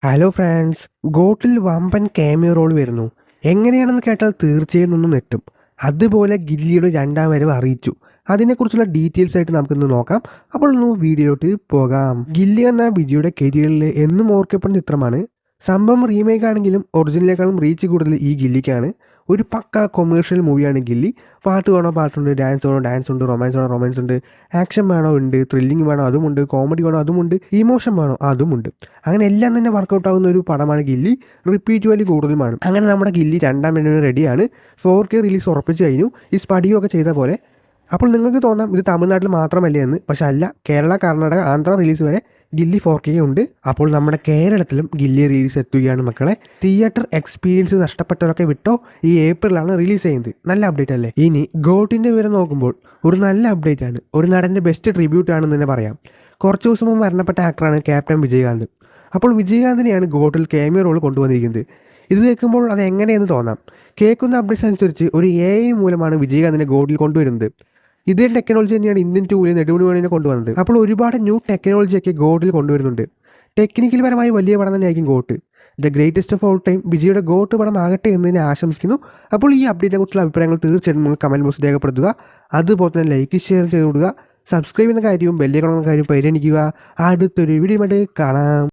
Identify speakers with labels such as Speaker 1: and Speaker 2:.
Speaker 1: Hello friends, ഗോട്ടിൽ വമ്പൻ cameo role വരുന്നു. എങ്ങനെയാണെന്ന് കേട്ടാൽ തീർച്ചയായും ഒന്ന് നെട്ടും. അതുപോലെ ഗില്ലിയുടെ രണ്ടാം വരവ് അറിയിച്ചു. അതിനെക്കുറിച്ചുള്ള ഡീറ്റെയിൽസ് ആയിട്ട് നമുക്കിന്ന് നോക്കാം. അപ്പോൾ ഒന്ന് വീഡിയോയിലോട്ട് പോകാം. ഗില്ലി എന്ന വിജയുടെ കരിയറിൽ എന്നും ഓർക്കപ്പെടുന്ന ചിത്രമാണ്. സംഭവം റീമേക്ക് ആണെങ്കിലും ഒറിജിനലിനേക്കാളും റീച്ച് കൂടുതൽ ഈ ഗില്ലിക്കാണ്. ഒരു പക്ക കൊമേഴ്ഷ്യൽ മൂവിയാണ് ഗില്ലി. പാട്ട് വേണോ പാട്ടുണ്ട്, ഡാൻസ് വേണോ ഡാൻസ് ഉണ്ട്, റൊമാൻസ് വേണോ റൊമാൻസ് ഉണ്ട്, ആക്ഷൻ വേണോ ഉണ്ട്, ത്രില്ലിംഗ് വേണോ അതുമുണ്ട്, കോമഡി വേണോ അതുമുണ്ട്, ഇമോഷൻ വേണോ അതുമുണ്ട്. അങ്ങനെ എല്ലാം തന്നെ വർക്കൗട്ട് ആകുന്ന ഒരു പടമാണ് ഗില്ലി. Repeat value കൂടുതലുമാണ്. അങ്ങനെ നമ്മുടെ ഗില്ലി രണ്ടാം മിനിറ്റ് റെഡിയാണ്. 4K റിലീസ് ഉറപ്പിച്ച് കഴിഞ്ഞു, ഈ സ്പടിയൊക്കെ ചെയ്ത പോലെ. അപ്പോൾ നിങ്ങൾക്ക് തോന്നാം ഇത് തമിഴ്നാട്ടിൽ മാത്രമല്ലേ എന്ന്. പക്ഷെ അല്ല, കേരള, കർണാടക, ആന്ധ്ര റിലീസ് വരെ ഗില്ലി 4K ഉണ്ട്. അപ്പോൾ നമ്മുടെ കേരളത്തിലും ഗില്ലി റിലീസ് എത്തുകയാണ് മക്കളെ. തിയേറ്റർ എക്സ്പീരിയൻസ് നഷ്ടപ്പെട്ടവരൊക്കെ വിട്ടോ, ഈ ഏപ്രിലാണ് റിലീസ് ചെയ്യുന്നത്. നല്ല അപ്ഡേറ്റ് അല്ലേ? ഇനി ഗോട്ടിൻ്റെ വിവരം നോക്കുമ്പോൾ ഒരു നല്ല അപ്ഡേറ്റ് ആണ്. ഒരു നടൻ്റെ ബെസ്റ്റ് ട്രിബ്യൂട്ട് ആണെന്ന് തന്നെ പറയാം. കുറച്ച് ദിവസം മുമ്പ് മരണപ്പെട്ട ആക്ടറാണ് ക്യാപ്റ്റൻ വിജയകാന്ത്. അപ്പോൾ വിജയകാന്തിനെയാണ് ഗോട്ടിൽ ക്യാമിയോ റോൾ കൊണ്ടുവന്നിരിക്കുന്നത്. ഇത് കേൾക്കുമ്പോൾ അത് എങ്ങനെയെന്ന് തോന്നാം. കേൾക്കുന്ന അപ്ഡേറ്റ്സ് അനുസരിച്ച് ഒരു AI മൂലമാണ് വിജയകാന്തിനെ ഗോട്ടിൽ കൊണ്ടുവരുന്നത്. ഇതേ ടെക്നോളജി തന്നെയാണ് ഇന്ത്യൻ 2 നെടുമുടി കൊണ്ടുവന്നത്. അപ്പോൾ ഒരുപാട് ന്യൂ ടെക്നോളജിയൊക്കെ ഗോട്ടിൽ കൊണ്ടുവരുന്നുണ്ട്. ടെക്നിക്കൽ പരമായി വലിയ പടം തന്നെയായിരിക്കും got. The greatest of all time വിജയുടെ ഗോട്ട് പടം ആകട്ടെ എന്നതിനെ ആശംസിക്കുന്നു. അപ്പോൾ ഈ അപ്ഡേറ്റിനെ കുറിച്ചുള്ള അഭിപ്രായങ്ങൾ തീർച്ചയായിട്ടും നിങ്ങൾ കമൻറ്റ് ബോക്സിൽ രേഖപ്പെടുത്തുക. അതുപോലെ തന്നെ ലൈക്ക് ഷെയർ ചെയ്ത് കൊടുക്കുക. സബ്സ്ക്രൈബ് ചെയ്യുന്ന കാര്യവും ബെല്ലൈക്കൺ എന്ന കാര്യവും പരിഗണിക്കുക. അടുത്തൊരു വീഡിയോ കാണാം.